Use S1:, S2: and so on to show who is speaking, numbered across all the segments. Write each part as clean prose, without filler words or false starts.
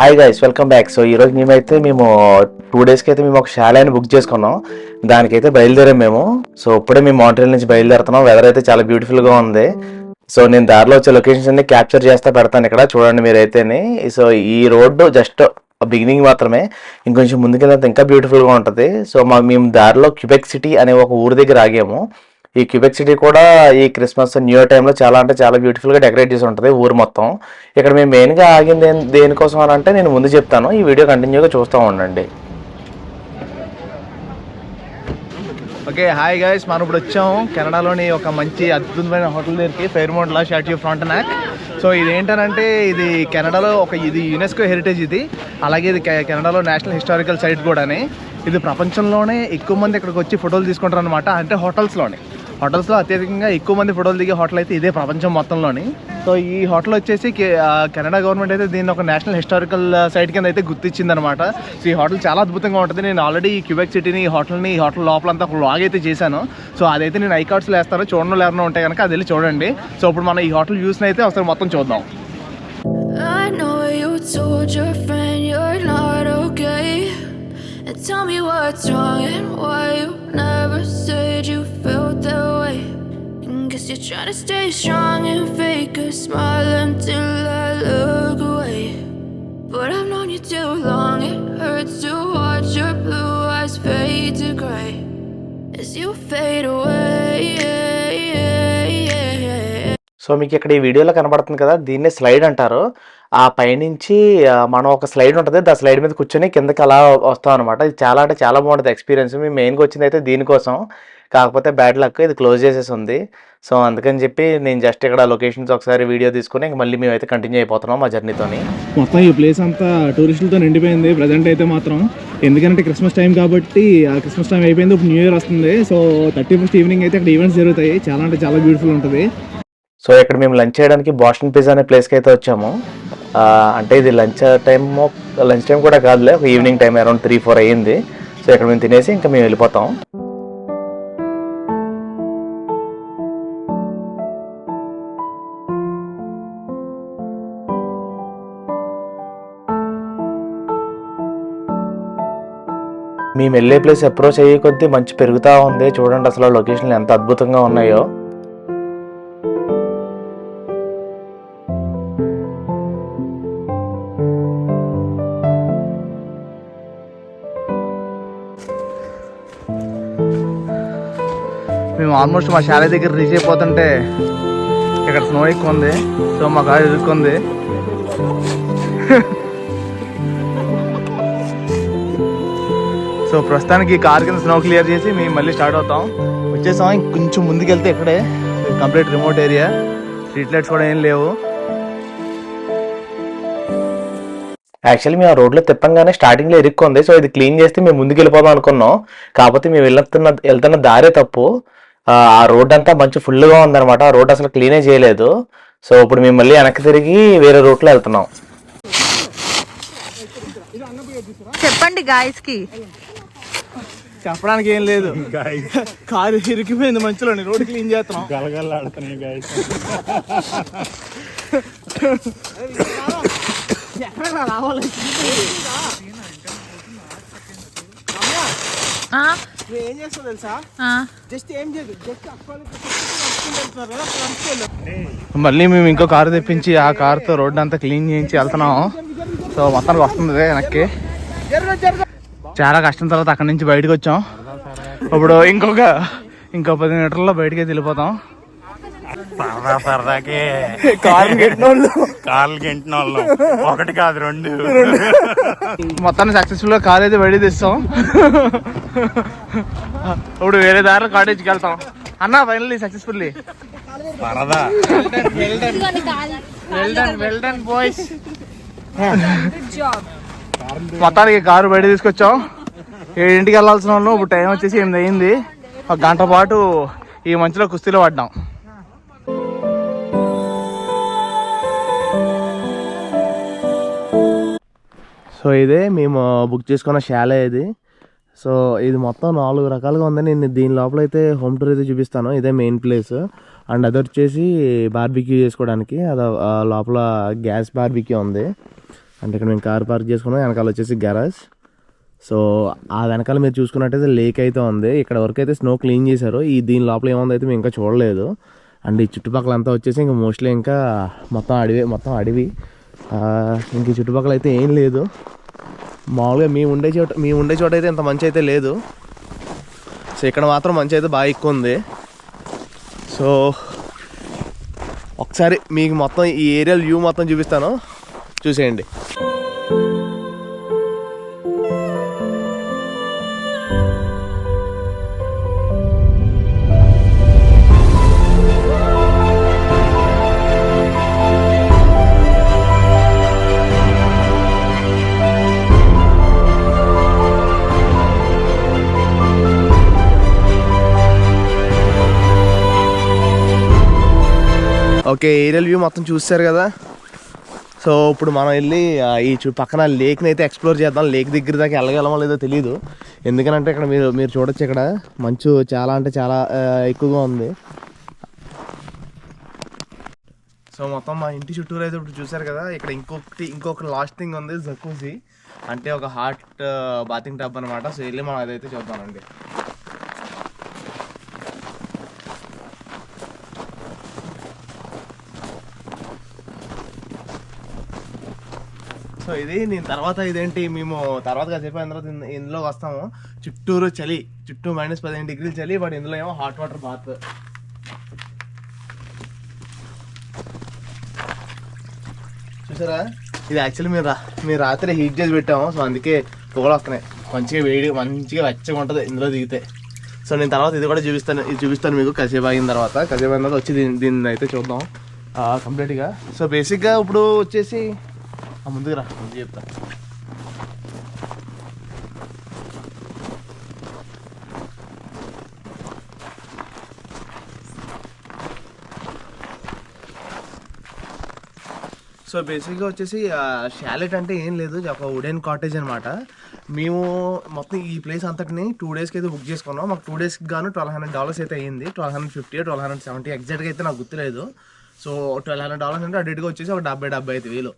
S1: Hi guys, welcome back. So ఈరోజు మేము 2 డేస్కి అయితే మేము ఒక షాలేని బుక్ చేసుకున్నాం. దానికైతే బయలుదేరాం మేము. సో ఇప్పుడే మేము మాంట్రియల్ నుంచి బయలుదేరుతున్నాం. వెదర్ అయితే చాలా బ్యూటిఫుల్గా ఉంది. సో నేను దారిలో వచ్చే లొకేషన్స్ అన్ని క్యాప్చర్ చేస్తా పెడతాను ఇక్కడ చూడండి మీరైతేనే. సో ఈ రోడ్డు జస్ట్ బిగినింగ్ మాత్రమే, ఇంకొంచెం ముందుకెళ్తే ఇంకా బ్యూటిఫుల్గా ఉంటుంది. సో మేము దారిలో క్యూబెక్ సిటీ అనే ఒక ఊరి దగ్గర ఆగాము. ఈ క్యూబెక్ సిటీ కూడా ఈ క్రిస్మస్ న్యూ ఇయర్ టైంలో చాలా అంటే చాలా బ్యూటిఫుల్గా డెకరేట్ చేసి ఉంటుంది ఊరు మొత్తం. ఇక్కడ మేము మెయిన్గా ఆగింది దేనికోసం అని అంటే నేను ముందు చెప్తాను, ఈ వీడియో కంటిన్యూగా చూస్తూ ఉండండి.
S2: ఓకే, హాయ్ గైస్, మనం ఇప్పుడు వచ్చాము కెనడాలోని ఒక మంచి అద్భుతమైన హోటల్ దగ్గరికి, ఫెయిర్మౌంట్ లా షాట్యూ ఫ్రాంటనాక్. సో ఇది ఏంటనంటే ఇది కెనడాలో ఇది యునెస్కో హెరిటేజ్ ఇది. అలాగే ఇది కెనడాలో నేషనల్ హిస్టారికల్ సైట్ కూడానే. ఇది ప్రపంచంలోనే ఎక్కువ మంది ఇక్కడికి వచ్చి ఫోటోలు తీసుకుంటారు అనమాట. అంటే హోటల్స్లో అత్యధికంగా ఎక్కువ మంది ఫోటోలు దిగే హోటల్ అయితే ఇదే ప్రపంచం మొత్తంలోని. సో ఈ హోటల్ వచ్చేసి కెనడా గవర్నమెంట్ అయితే దీన్ని ఒక నేషనల్ హిస్టారికల్ సైట్ కింద అయితే గుర్తించింది అనమాట. సో ఈ హోటల్ చాలా అద్భుతంగా ఉంటుంది. నేను ఆల్రెడీ ఈ క్యూబెక్ సిటీని ఈ హోటల్ లోపలంతా ఒక వ్లాగ్ అయితే చేశాను. సో అదైతే నేను ఐకార్డ్స్లో వేస్తాను, చూడడం లేకుండా ఉంటాయి కనుక అది వెళ్ళి చూడండి. సో ఇప్పుడు మనం ఈ హోటల్ వ్యూస్ని అయితే ఒకసారి మొత్తం చూద్దాం. Tell me what's wrong and why you never said you felt that way. Guess you're trying to stay strong and fake a smile until I look away. But I've known you too long, it hurts to watch your blue eyes fade to grey as you fade away.
S1: So మీకు ఇక్కడ ఈ వీడియోలో కనబడుతుంది కదా, దీన్నే slide అంటారు. ఆ పైనుంచి మనం ఒక స్లైడ్ ఉంటుంది, ఆ స్లైడ్ మీద కూర్చొని కిందకి అలా వస్తాం అనమాట. ఇది చాలా అంటే చాలా బాగుంటుంది ఎక్స్పీరియన్స్. మేము మెయిన్గా వచ్చింది అయితే దీనికోసం, కాకపోతే బ్యాడ్ లక్ ఇది క్లోజ్ చేసేసి ఉంది. సో అందుకని చెప్పి నేను జస్ట్ ఇక్కడ లొకేషన్స్ ఒకసారి వీడియో తీసుకుని ఇంక మళ్ళీ మేమైతే కంటిన్యూ అయిపోతున్నాం మా జర్నీతోని.
S2: మొత్తం ఈ ప్లేస్ అంతా టూరిస్టులతో నిండిపోయింది ప్రజెంట్ అయితే మాత్రం. ఎందుకంటే క్రిస్మస్ టైం కాబట్టి, ఆ క్రిస్మస్ టైం అయిపోయింది, ఇప్పుడు న్యూ ఇయర్ వస్తుంది. సో 31st ఈవినింగ్ అయితే అక్కడ ఈవెంట్స్ జరుగుతాయి. చాలా అంటే చాలా బ్యూటిఫుల్ ఉంటుంది.
S1: సో ఇక్కడ మేము లంచ్ చేయడానికి బాస్టన్ పిజ్జా అనే ప్లేస్కి అయితే వచ్చాము. అంటే ఇది లంచ్ టైం కూడా కాదులే, ఈవినింగ్ టైం అరౌండ్ 3-4 అయ్యింది. సో ఇక్కడ మేము తినేసి ఇంకా మేము వెళ్ళిపోతాం. మేము వెళ్ళే ప్లేస్ అప్రోచ్ అయ్యే కొద్దీ మంచి పెరుగుతూ ఉంది. చూడండి అసలు లొకేషన్లు ఎంత అద్భుతంగా ఉన్నాయో.
S2: మేము ఆల్మోస్ట్ మా చాలే దగ్గర రీచ్ అయిపోతుంటే ఇక్కడ స్నో ఎక్కువ ఉంది. సో మా కారు ఇరుక్కుంది. సో ప్రస్తుతానికి కార్ కింద స్నో క్లియర్ చేసి మేము మళ్ళీ స్టార్ట్ అవుతాం. వచ్చేసాం. ఇంకొంచెం ముందుకెళ్తే ఇక్కడే complete remote area, street lights కూడా ఏం లేవు.
S1: యాక్చువల్లీ మేము ఆ రోడ్లో తిప్పంగానే స్టార్టింగ్లో ఇరుక్కుంది. సో ఇది క్లీన్ చేస్తే మేము ముందుకు వెళ్ళిపోదాం అనుకున్నాం. కాకపోతే మేము వెళ్తున్న దారే తప్పు. ఆ రోడ్ అంతా మంచి ఫుల్గా ఉందన్నమాట. ఆ రోడ్ అసలు క్లీనే చేయలేదు. సో ఇప్పుడు మేము మళ్ళీ వెనక్కి తిరిగి వేరే రూట్లో వెళ్తున్నాం.
S3: చెప్పండి గాయస్ కి.
S2: చెప్పడానికి ఏం లేదు, కారు ఇరికిపోయింది మంచులోని, రోడ్ క్లీన్ చేస్తున్నాం. ఏం చేస్తావు తెలుసా, జస్ట్ ఏం చేయదు, మళ్ళీ మేము ఇంకో కారు తెప్పించి ఆ కారుతో రోడ్డు అంతా క్లీన్ చేయించి వెళ్తున్నాం. సో మొత్తానికి వస్తుంది వెనక్కి. చాలా కష్టం తర్వాత అక్కడి నుంచి బయటకు వచ్చాం. ఇప్పుడు ఇంకో 10 మీటర్లో బయటకి వెళ్ళిపోతాం.
S4: సరదాకి
S2: కార్లు గెంటిన
S4: వాళ్ళు 1 కాదు 2.
S2: మొత్తాన్ని సక్సెస్ఫుల్ గా కార్ అయితే బయట తెస్తాం. ఇప్పుడు వేరే దారిలో కాటేజ్కి వెళ్తాం అన్న. ఫైనల్లీ సక్సెస్ఫుల్లీ
S4: సరదా.
S2: Well done boys. మొత్తానికి కారు బయట తీసుకొచ్చాం. 7ంటికి వెళ్ళాల్సిన వాళ్ళు ఇప్పుడు టైం వచ్చేసి 8 అయింది. 1 గంట పాటు ఈ మంచులో కుస్తీలో పడ్డాం. సో ఇదే మేము బుక్ చేసుకున్న షాలే ఇది. సో ఇది మొత్తం 4 రకాలుగా ఉంది. నేను దీని లోపల అయితే హోమ్ టూర్ అయితే చూపిస్తాను. ఇదే మెయిన్ ప్లేస్. అండ్ అది వచ్చేసి బార్బిక్యూ చేసుకోవడానికి, అది లోపల గ్యాస్ బార్బిక్యూ ఉంది. అంటే ఇక్కడ మేము కార్ పార్క్ చేసుకున్నాం, వెనకాల వచ్చేసి గ్యారేజ్. సో ఆ వెనకాల మీరు చూసుకున్నట్టయితే లేక్ అయితే ఉంది. ఇక్కడ వరకు అయితే స్నో క్లీన్ చేశారు. దీని లోపల ఏముంది అయితే మేము ఇంకా చూడలేదు. అండ్ ఈ చుట్టుపక్కల అంతా వచ్చేసి ఇంకా మోస్ట్లీ ఇంకా మొత్తం అడవి. ఇంక ఈ చుట్టుపక్కల అయితే ఏం లేదు. మామూలుగా మేము ఉండే చోట అయితే ఇంత మంచి అయితే లేదు. సో ఇక్కడ మాత్రం మంచి అయితే బాగా ఎక్కువ ఉంది. సో ఒకసారి మీకు మొత్తం ఈ ఏరియల్ వ్యూ మొత్తం చూపిస్తాను, చూసేయండి. ఓకే, ఏరియల్ వ్యూ మొత్తం చూసారు కదా. సో ఇప్పుడు మనం వెళ్ళి ఈ పక్కన లేక్ని అయితే ఎక్స్ప్లోర్ చేద్దాం. లేక్ దగ్గర దాకా వెళ్ళగలమో లేదో తెలియదు. ఎందుకంటే ఇక్కడ మీరు చూడొచ్చు, ఇక్కడ మంచు చాలా అంటే చాలా ఎక్కువగా ఉంది. సో మొత్తం మా ఇంటి చుట్టూరు అయితే ఇప్పుడు చూసారు కదా. ఇక్కడ ఇంకొక లాస్ట్ థింగ్ ఉంది, జకూజీ అంటే ఒక హాట్ బాతింగ్ టబ్ అనమాట. సో వెళ్ళి మనం అదైతే చూద్దామండి. సో ఇది నేను ఇదేంటి మేము తర్వాత కాసేపు అయిన తర్వాత ఇందులోకి వస్తాము. చుట్టూరు చలి, చుట్టూ -15 డిగ్రీలు చలి, బట్ ఇందులో ఏమో హాట్ వాటర్ బాత్. చూసారా, ఇది యాక్చువల్లీ మీరు రాత్రి హీట్ చేసి పెట్టాము. సో అందుకే పొగలు వస్తున్నాయి, మంచిగా వెచ్చగా ఉంటుంది ఇందులో దిగితే. సో నేను తర్వాత ఇది కూడా చూపిస్తాను మీకు కాసేపు అయిన తర్వాత వచ్చి దీన్ని అయితే చూద్దాం కంప్లీట్గా. సో బేసిక్గా ఇప్పుడు వచ్చేసి ముందు చెప్తా. సో బేసిక్గా వచ్చేసి షాలెట్ అంటే ఏం లేదు, ఒక వుడెన్ కాటేజ్ అనమాట. మేము మొత్తం ఈ ప్లేస్ అంతటిని 2 డేస్కి అయితే బుక్ చేసుకున్నాం. మాకు 2 డేస్కి గాను $1,200 అయితే అయ్యింది. $1,250 $1,270 ఎగ్జాక్ట్గా అయితే నాకు గుర్తులేదు. సో $1,200 అంటే అడిట్గా వచ్చేసి ఒక 70,000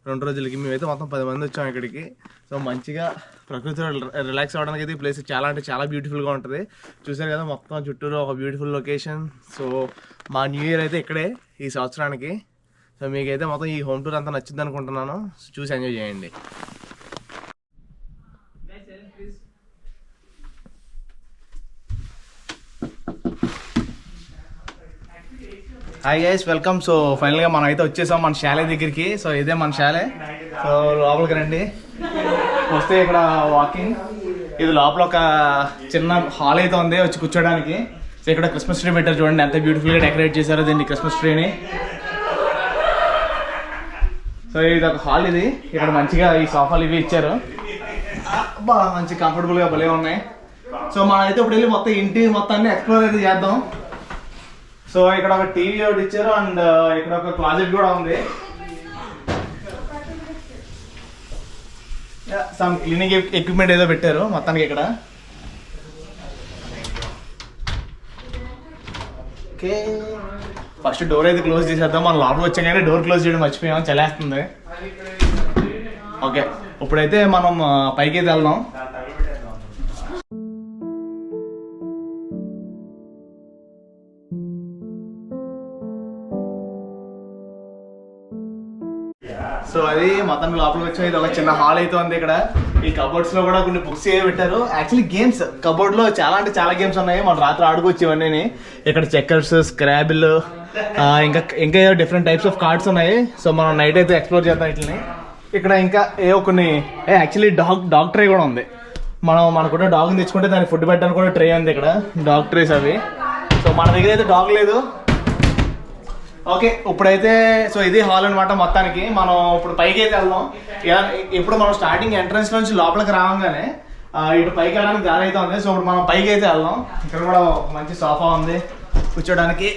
S2: 2 రోజులకి. మేమైతే మొత్తం 10 మంది వచ్చాం ఇక్కడికి. సో మంచిగా ప్రకృతిలో రిలాక్స్ అవ్వడానికి అయితే ఈ ప్లేస్ చాలా అంటే చాలా బ్యూటిఫుల్గా ఉంటుంది. చూసారు కదా, మొత్తం చుట్టూరు ఒక బ్యూటిఫుల్ లొకేషన్. సో మా న్యూ ఇయర్ అయితే ఇక్కడే ఈ సంవత్సరానికి. సో మీకైతే మొత్తం ఈ హోమ్ టూర్ అంతా నచ్చింది అనుకుంటున్నాను. చూసి ఎంజాయ్ చేయండి. Hi guys, welcome. సో ఫైనల్గా మనం అయితే వచ్చేసాం మన షాలే దగ్గరికి. సో ఇదే మన షాలే. సో లోపలికి రండి. వస్తే ఇక్కడ వాకింగ్, ఇది లోపల ఒక చిన్న హాల్ అయితే ఉంది వచ్చి కూర్చోడానికి. సో ఇక్కడ క్రిస్మస్ ట్రీ పెట్టారు, చూడండి ఎంత బ్యూటిఫుల్గా డెకరేట్ చేశారో దీన్ని, క్రిస్మస్ ట్రీని. సో ఇది ఒక హాల్. ఇది ఇక్కడ మంచిగా ఈ సోఫాలు ఇవి ఇచ్చారు, బాగా మంచి కంఫర్టబుల్గా భలే ఉన్నాయి. సో మనం అయితే ఇప్పుడు వెళ్ళి మొత్తం ఇంటి మొత్తాన్ని ఎక్స్ప్లోర్ అయితే చేద్దాం. సో ఇక్కడ ఒక టీవీ ఒకటి ఇచ్చారు, అండ్ ఇక్కడ ఒక క్లాజెట్ కూడా ఉంది. సమ్ క్లీనింగ్ ఎక్విప్మెంట్ ఏదో పెట్టారు మొత్తానికి ఇక్కడ. ఓకే, ఫస్ట్ డోర్ అయితే క్లోజ్ చేసేద్దాం. మనం లోపల వచ్చాం కానీ డోర్ క్లోజ్ చేయడం మర్చిపోయాం, చలేస్తుంది. ఓకే, ఇప్పుడైతే మనం పైకి అయితే వెళ్దాం. సో అది మొత్తం లోపలికి వచ్చాం. ఇది ఒక చిన్న హాల్ అయితే ఉంది. ఇక్కడ ఈ కబోర్డ్స్ లో కూడా కొన్ని బుక్స్ ఏ పెట్టారు. యాక్చువల్లీ గేమ్స్ కబోర్డ్ లో చాలా అంటే చాలా గేమ్స్ ఉన్నాయి. మనం రాత్రి ఆడుకోవచ్చు ఇవన్నీ. ఇక్కడ చెక్కర్స్, స్క్రాబుల్, ఇంకా డిఫరెంట్ టైప్స్ ఆఫ్ కార్డ్స్ ఉన్నాయి. సో మనం నైట్ అయితే ఎక్స్ప్లోర్ చేద్దాం వీటిని. ఇక్కడ ఇంకా ఏవో కొన్ని యాక్చువల్లీ డాగ్ ట్రే కూడా ఉంది. మనకున్న డాగ్ని తెచ్చుకుంటే దానికి ఫుడ్ పెట్టడానికి కూడా ట్రే ఉంది ఇక్కడ, డాగ్ ట్రేస్ అవి. సో మన దగ్గర అయితే డాగ్ లేదు. ఓకే, ఇప్పుడైతే సో ఇది హాల్ అనమాట మొత్తానికి. మనం ఇప్పుడు పైకి అయితే వెళ్దాం. ఇప్పుడు మనం స్టార్టింగ్ ఎంట్రన్స్ నుంచి లోపలికి రాగానే ఇటు పైకి వెళ్ళడానికి దారి అయితే ఉంది. సో ఇప్పుడు మనం పైకి అయితే వెళ్దాం. ఇక్కడ కూడా మంచి సోఫా ఉంది కూర్చోడానికి,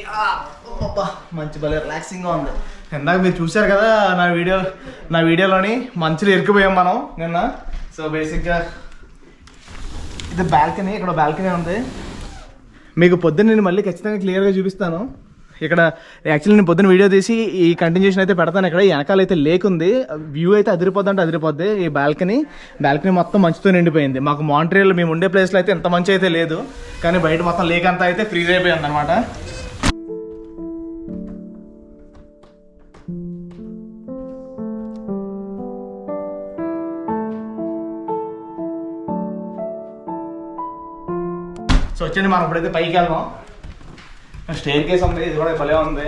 S2: మంచి భలే రిలాక్సింగ్గా ఉంది. ఇందాక మీరు చూసారు కదా నా వీడియోలోని మంచిగా ఇరుక్కుపోయాం మనం నిన్న. సో బేసిక్గా ఇది బాల్కనీ, ఇక్కడ బాల్కనీ ఉంది. మీకు పొద్దున్న నేను మళ్ళీ ఖచ్చితంగా క్లియర్గా చూపిస్తాను ఇక్కడ యాక్చువల్లీ నేను పొద్దున్న వీడియో తీసి ఈ కంటిన్యూషన్ అయితే పెడతాను. ఇక్కడ వెనకాల అయితే లేక్ ఉంది, వ్యూ అయితే అదిరిపోద్ది అంటే అదిరిపోద్ది. ఈ బాల్కనీ మొత్తం మంచుతో నిండిపోయింది. మాకు మాంట్రియల్ మేము ఉండే ప్లేస్లో అయితే ఎంత మంచి అయితే లేదు, కానీ బయట మొత్తం లేక్ అంతా అయితే ఫ్రీజ్ అయిపోయింది అనమాట. సో వచ్చండి మనం ఇప్పుడైతే పైకి వెళ్దాం. స్టేర్ కేస్ ఉంది, ఇది కూడా భలే ఉంది.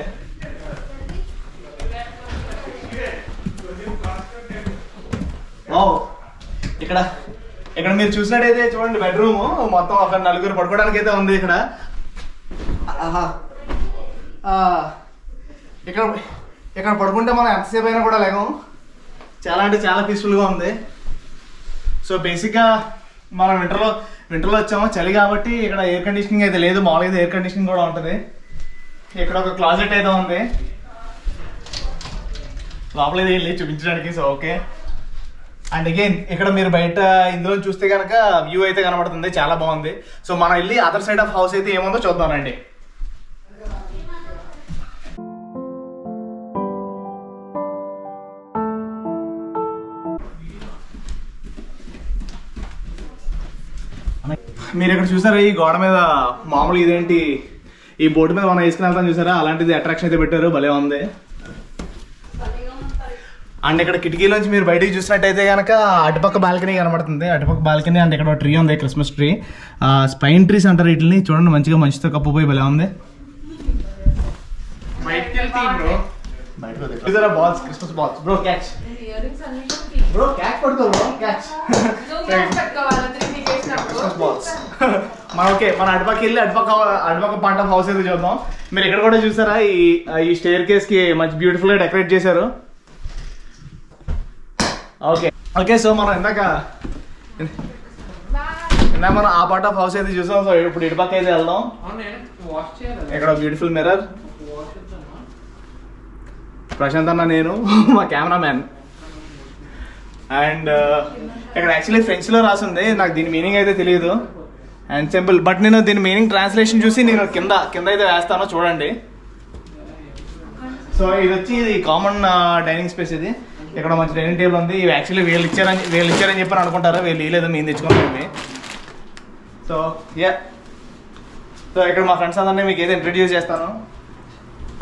S2: ఇక్కడ ఇక్కడ మీరు చూసినట్టయితే చూడండి, బెడ్రూమ్ మొత్తం ఒక 4 పడుకోవడానికి అయితే ఉంది ఇక్కడ. ఇక్కడ ఇక్కడ పడుకుంటే మనం ఎంతసేపు అయినా కూడా లేము, చాలా అంటే చాలా పీస్ఫుల్గా ఉంది. సో బేసిక్గా మనం వింటర్లో వచ్చాము, చలి కాబట్టి ఇక్కడ ఎయిర్ కండిషనింగ్ అయితే లేదు, మామూలుగా అయితే ఎయిర్ కండిషనింగ్ కూడా ఉంటుంది. ఇక్కడ ఒక క్లాజెట్ అయితే ఉంది, లోపల వెళ్ళి చూపించడానికి. So okay. అండ్ అగైన్ ఇక్కడ మీరు బయట ఇందులో చూస్తే కనుక వ్యూ అయితే కనబడుతుంది, చాలా బాగుంది. సో మనం వెళ్ళి అదర్ సైడ్ ఆఫ్ హౌస్ అయితే ఏముందో చూద్దామండి. మీరు ఇక్కడ చూసారా, ఈ గోడ మీద మామూలు ఇదేంటి ఈ బోర్డు మీద మనం వేసుకుని వెళ్తాం చూసారా, అలాంటిది అట్రాక్షన్ అయితే పెట్టారు, భలే ఉంది. అండ్ ఇక్కడ కిటికీలోంచి మీరు బయటికి చూసినట్టయితే కనుక అటుపక్క బాల్కనీ కనబడుతుంది, అటుపక్క బాల్కనీ. అండ్ ఇక్కడ ట్రీ ఉంది, క్రిస్మస్ ట్రీ, స్పైన్ ట్రీస్ అంటారు వీటిని. చూడండి మంచిగా మంచితో కప్పుపోయి భలే ఉంది. Balls, Christmas balls. Bro catch, bro catch పడుకో, బ్రో క్యాచ్. Christmas balls. మనం ఓకే, మన అటుపక్క వెళ్ళి అటుపక్క పార్ట్ ఆఫ్ హౌస్ అయితే చూద్దాం. మీరు ఇక్కడ కూడా చూసారా, ఈ స్టేర్ కేస్ కి మంచి బ్యూటిఫుల్ గా డెకరేట్ చేశారు. Okay okay. సో మనం ఇందాక మనం ఆ పార్ట్ ఆఫ్ హౌస్ అయితే చూసాం. సో ఇప్పుడు ఇటుపక్క అయితే వెళ్దాం. ఇక్కడ బ్యూటిఫుల్ మిర్రర్, ప్రశాంత్ అన్న, నేను మా కెమెరామ్యాన్. అండ్ ఇక్కడ యాక్చువల్లీ ఫ్రెంచ్లో రాసింది, నాకు దీని మీనింగ్ అయితే తెలియదు. అండ్ సింపుల్, బట్ నేను దీని మీనింగ్ ట్రాన్స్లేషన్ చూసి నేను కింద అయితే వేస్తాను, చూడండి. సో ఇది వచ్చి ఇది కామన్ డైనింగ్ స్పేస్. ఇది ఇక్కడ మంచి డైనింగ్ టేబుల్ ఉంది. ఇవి యాక్చువల్లీ వీళ్ళు ఇచ్చారని చెప్పి అనుకుంటారు, వీళ్ళు ఇవ్వలేదు, మేము తెచ్చుకోండి. సో యా, సో ఇక్కడ మా ఫ్రెండ్స్ అందరినీ మీకు ఏదో ఇంట్రడ్యూస్ చేస్తాను.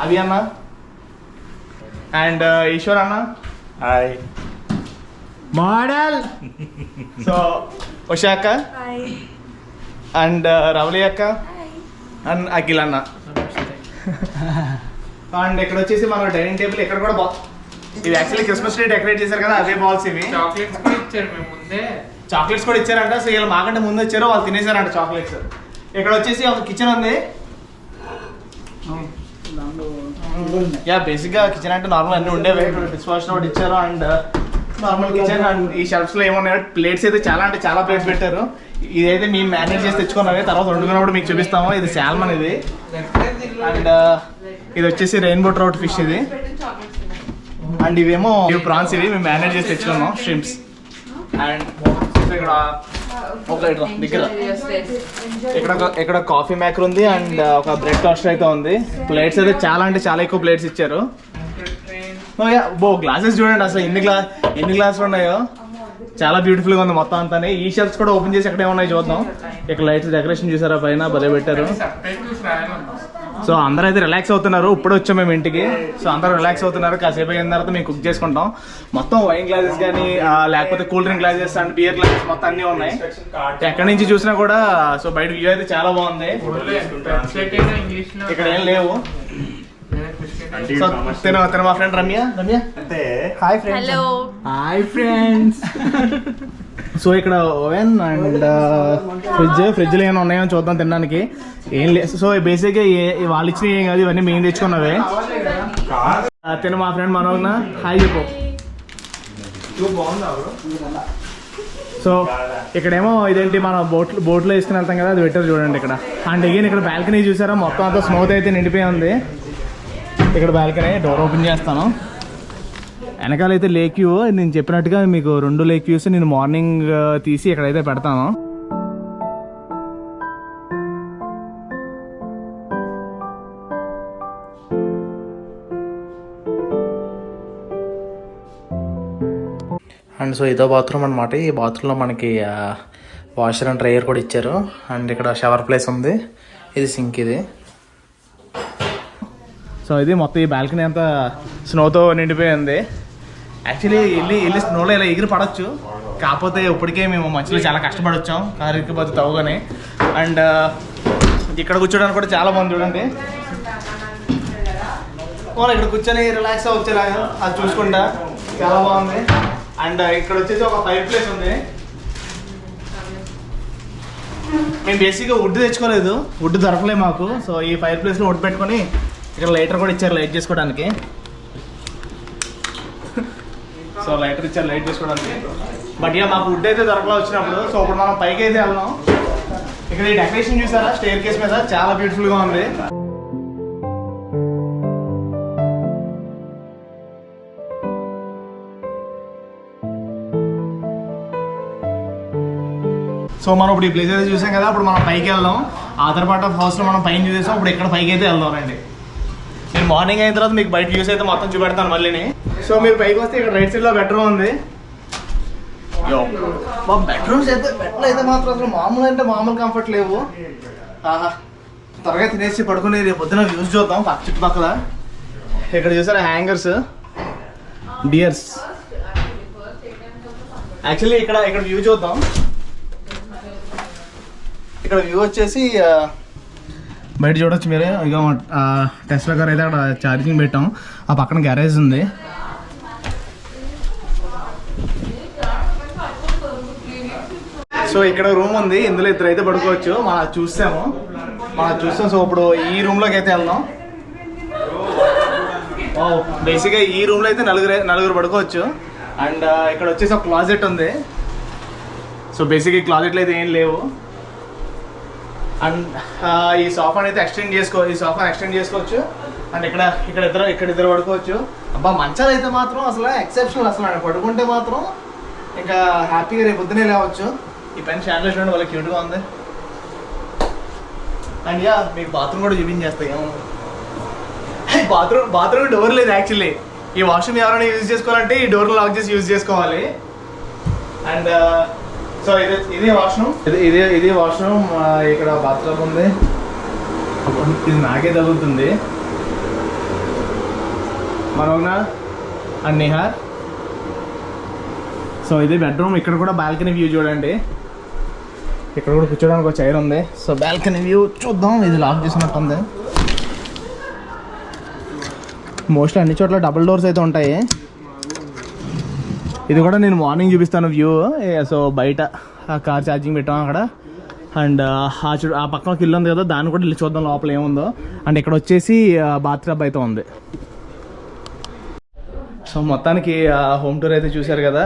S2: అవి అన్న అండ్ ఈశ్వర్ అన్న,
S4: హాయ్
S2: మోడల్. సో ఉషా అక్క అండ్ రవలి అక్క అండ్ అఖిల్ అన్న. అండ్ ఇక్కడ వచ్చేసి మన డైనింగ్ టేబుల్. ఇక్కడ కూడా ఇవి యాక్చువల్లీ క్రిస్మస్ ట్రీ డెకరేట్ చేశారు కదా, అవే బాల్స్ ఇవి. చాక్లెట్స్ కూడా ఇచ్చారంట. సో వీళ్ళు మాకంటే ముందు వచ్చారు, వాళ్ళు తినేసారంట చాక్లెట్స్. ఇక్కడ వచ్చేసి ఒక కిచెన్ ఉంది. యా, బేసిక్గా కిచెన్ అంటే నార్మల్ అన్నీ ఉండేవి. డిష్ వాషర్ ఒకటి ఇచ్చారు అండ్ నార్మల్ కిచెన్. అండ్ ఈ షెల్ఫ్స్ లో ఏమన్నాయి, ప్లేట్స్ అయితే చాలా అంటే చాలా ప్లేట్స్ పెట్టారు. ఇదైతే మేము మేనేజ్ చేసి తెచ్చుకున్నవి, తర్వాత వండుకున్నప్పుడు మీకు చూపిస్తాము. ఇది సాల్మన్ ఇది. అండ్ ఇది వచ్చేసి రెయిన్బో ట్రౌట్ ఫిష్ ఇది. అండ్ ఇవేమో ప్రాన్స్, ఇవి మేము మేనేజ్ చేసి తెచ్చుకున్నాం, షింప్స్. అండ్ ఇక్కడ ఇక్కడ కాఫీ మేకర్ ఉంది అండ్ ఒక బ్రెడ్ టోస్టర్ అయితే ఉంది. ప్లేట్స్ అయితే చాలా అంటే చాలా ఎక్కువ ప్లేట్స్ ఇచ్చారు. గ్లాసెస్ చూడండి అసలు ఎన్ని గ్లాసులు ఉన్నాయో, చాలా బ్యూటిఫుల్ గా ఉంది మొత్తం అంతా. ఈ షెల్ఫ్స్ కూడా ఓపెన్ చేసి ఎక్కడ ఏమున్నాయి చూద్దాం. ఇక్కడ లైట్స్ డెకరేషన్ చూసారా, పైన భలే పెట్టారు. సో అందరూ అయితే రిలాక్స్ అవుతున్నారు. ఇప్పుడు వచ్చాం మేము ఇంటికి. సో అందరూ రిలాక్స్ అవుతున్నారు. కాసేపు అయిన తర్వాత మేము కుక్ చేసుకుంటాం. మొత్తం వైన్ గ్లాసెస్ కానీ లేకపోతే cool drink glasses and beer glasses మొత్తం అన్నీ ఉన్నాయి. ఎక్కడి నుంచి చూసినా కూడా సో బయట వ్యూ అయితే చాలా బాగుంది. ఇక్కడ ఏం లేవు. సో తిన మా friend Ramya. Hi friends. Hi friends. So ఇక్కడ ఓవెన్ అండ్ ఫ్రిడ్జ్లో ఏమైనా ఉన్నాయో చూద్దాం తినడానికి. ఏం లేదు. సో బేసిక్గా వాళ్ళు ఇచ్చినవి ఏం కాదు, ఇవన్నీ మేము తెచ్చుకున్నవే. తిన మా ఫ్రెండ్ మనోజ్న. హాయ్ చెప్పు. సో ఇక్కడేమో ఇదేంటి మన బోట్లో వేసుకుని వెళ్తాం కదా, అది పెట్టారు చూడండి ఇక్కడ. అండ్ అగైన్ ఇక్కడ బాల్కనీ చూసారా, మొత్తం అంతా స్మూత్ అయితే నిండిపోయి ఉంది. ఇక్కడ బాల్కనీ డోర్ ఓపెన్ చేస్తాను. వెనకాలైతే లేక్ వ్యూ. నేను చెప్పినట్టుగా మీకు 2 లేక్ వ్యూస్ నేను మార్నింగ్ తీసి ఇక్కడైతే పెడతాను.
S1: అండ్ సో ఇదో బాత్రూమ్ అనమాట. ఈ బాత్రూంలో మనకి వాషర్ అండ్ డ్రైయర్ కూడా ఇచ్చారు. అండ్ ఇక్కడ షవర్ ప్లేస్ ఉంది. ఇది సింక్ ఇది.
S2: సో ఇది మొత్తం ఈ బాల్కనీ అంతా స్నోతో నిండిపోయింది. యాక్చువల్లీ వెళ్ళి స్నోలో ఇలా ఎగిరి పడవచ్చు, కాకపోతే ఇప్పటికే మేము మంచిలో చాలా కష్టపడొచ్చాం కారు ఎక్కిపోతే తవ్వగానే. అండ్ ఇక్కడ కూర్చోడానికి కూడా చాలా బాగుంది చూడండి. ఇక్కడ కూర్చొని రిలాక్స్ అవ్వచ్చేలాగా అది చూసుకుంటా చాలా బాగుంది. అండ్ ఇక్కడ వచ్చేసి ఒక ఫైర్ ప్లేస్ ఉంది. మేము బేసిక్గా వుడ్ తెచ్చుకోలేదు, వుడ్ దొరకలేదు మాకు. సో ఈ ఫైర్ ప్లేస్లో వుడ్ పెట్టుకొని ఇక్కడ లైటర్ కూడా ఇచ్చారు లైట్ చేసుకోవడానికి. సో లైటర్ ఇచ్చారు లైట్ చేసుకోవడానికి. బట్ ఇక మాకు వుడ్ అయితే దొరకలా వచ్చినప్పుడు. సో ఇప్పుడు మనం పైకి అయితే వెళ్దాం. ఇక్కడ ఈ డెకరేషన్ చూసారా స్టేర్ కేస్ మీద, చాలా బ్యూటిఫుల్గా ఉంది. సో మనం ఇప్పుడు ఈ ప్లేస్ అయితే చూసాం కదా, ఇప్పుడు మనం పైకి వెళ్దాం. అదర్ పార్ట్ ఆఫ్ హౌస్లో మనం పైన చూసేసాం. ఇప్పుడు ఇక్కడ పైకి అయితే వెళ్దాం రండి. నేను మార్నింగ్ అయిన తర్వాత మీకు బయట వ్యూస్ అయితే మొత్తం చూపెడతాను మళ్ళీని. సో మీరు పైకి వస్తే ఇక్కడ రైట్ సైడ్లో బెడ్రూమ్ ఉంది. మా బెడ్రూమ్స్ అయితే బెడ్లు అయితే మాత్రం అసలు మామూలు అంటే మామూలు కంఫర్ట్ లేవు. త్వరగా తినేసి పడుకుని రేపు పొద్దున వ్యూస్ చూద్దాం చుట్టుపక్కల. ఇక్కడ చూసారా హ్యాంగర్స్, డియర్స్. యాక్చువల్లీ ఇక్కడ వ్యూ చూద్దాం. ఇక్కడ వ్యూ వచ్చేసి బయట చూడొచ్చు మీరే. ఇక టెస్లా కార్ అయితే అక్కడ ఛార్జింగ్ పెట్టాం. ఆ పక్కన గ్యారేజ్ ఉంది. సో ఇక్కడ రూమ్ ఉంది, ఇందులో ఇద్దరు అయితే పడుకోవచ్చు. మనం చూసాం. సో ఇప్పుడు ఈ రూమ్లోకి అయితే వెళ్దాం. బేసిక్గా ఈ రూమ్లో అయితే నలుగురు పడుకోవచ్చు. అండ్ ఇక్కడ వచ్చేసి ఒక క్లాజెట్ ఉంది. సో బేసిక్గా ఈ క్లాజెట్లో అయితే ఏం లేవు. అండ్ ఈ సోఫాని అయితే ఎక్స్టెండ్ చేసుకోవచ్చు. అండ్ ఇక్కడ ఇద్దరు పడుకోవచ్చు. అబ్బా మంచాలు అయితే మాత్రం అసలు ఎక్సెప్షనల్. అసలు పడుకుంటే మాత్రం ఇంకా హ్యాపీగా రేపు పొద్దునే లేవచ్చు. ఈ పెన్ షాండ్లెస్ చూడండి, వాళ్ళకి క్యూట్గా ఉంది. అండ్ మీకు బాత్రూమ్ కూడా చూపించేస్తాయి. బాత్రూమ్ డోర్ లేదు యాక్చువల్లీ. ఈ వాష్రూమ్ ఎవరైనా యూజ్ చేసుకోవాలంటే ఈ డోర్ లాక్ చేసి యూజ్ చేసుకోవాలి. అండ్ సో ఇదే వాష్రూమ్. ఇది వాష్రూమ్. ఇక్కడ బాత్రూమ్ ఉంది. ఇది నాకే తగులుతుంది. మనోజ్ఞ అండ్ నిహార్. సో ఇది బెడ్రూమ్. ఇక్కడ కూడా బాల్కనీ వ్యూ చూడండి. ఇక్కడ కూడా కూర్చోడానికి ఒక చైర్ ఉంది. సో బాల్కనీ వ్యూ చూద్దాం. ఇది లాక్ చేసినట్టు ఉంది. మోస్ట్లీ అన్ని చోట్ల డబుల్ డోర్స్ అయితే ఉంటాయి. ఇది కూడా నేను మార్నింగ్ చూపిస్తాను వ్యూ. సో బయట ఆ కార్ ఛార్జింగ్ పెట్టాం అక్కడ. అండ్ ఆ పక్కన ఇల్లు ఉంది కదా, దాన్ని కూడా వెళ్ళి చూద్దాం లోపల ఏముందో. అండ్ ఇక్కడ వచ్చేసి బాత్రూమ్ అయితే ఉంది. సో మొత్తానికి హోమ్ టూర్ అయితే చూశారు కదా,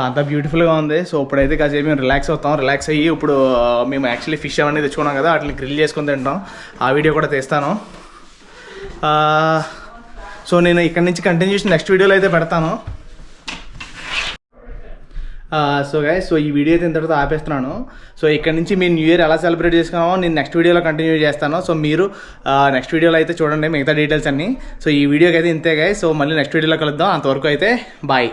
S2: అంత బ్యూటిఫుల్గా ఉంది. సో ఇప్పుడైతే కాసేపు మేము రిలాక్స్ అయ్యి ఇప్పుడు మేము యాక్చువల్లీ ఫిష్ అవన్నీ తెచ్చుకున్నాం కదా, వాటిని గ్రిల్ చేసుకొని తింటాం. ఆ వీడియో కూడా తీస్తాను. సో నేను ఇక్కడ నుంచి కంటిన్యూషన్ నెక్స్ట్ వీడియోలో అయితే పెడతాను. సో గైస్, సో ఈ వీడియో అయితే ఇంతటితో ఆపేస్తున్నాను. సో ఇక్కడ నుంచి మేము న్యూ ఇయర్ ఎలా సెలబ్రేట్ చేసుకున్నామో నేను నెక్స్ట్ వీడియోలో కంటిన్యూ చేస్తాను. సో మీరు నెక్స్ట్ వీడియోలో అయితే చూడండి మిగతా డీటెయిల్స్ అన్నీ. సో ఈ వీడియోకి అయితే ఇంతే గైస్. సో మళ్ళీ నెక్స్ట్ వీడియోలో కలుద్దాం. అంతవరకు అయితే బాయ్.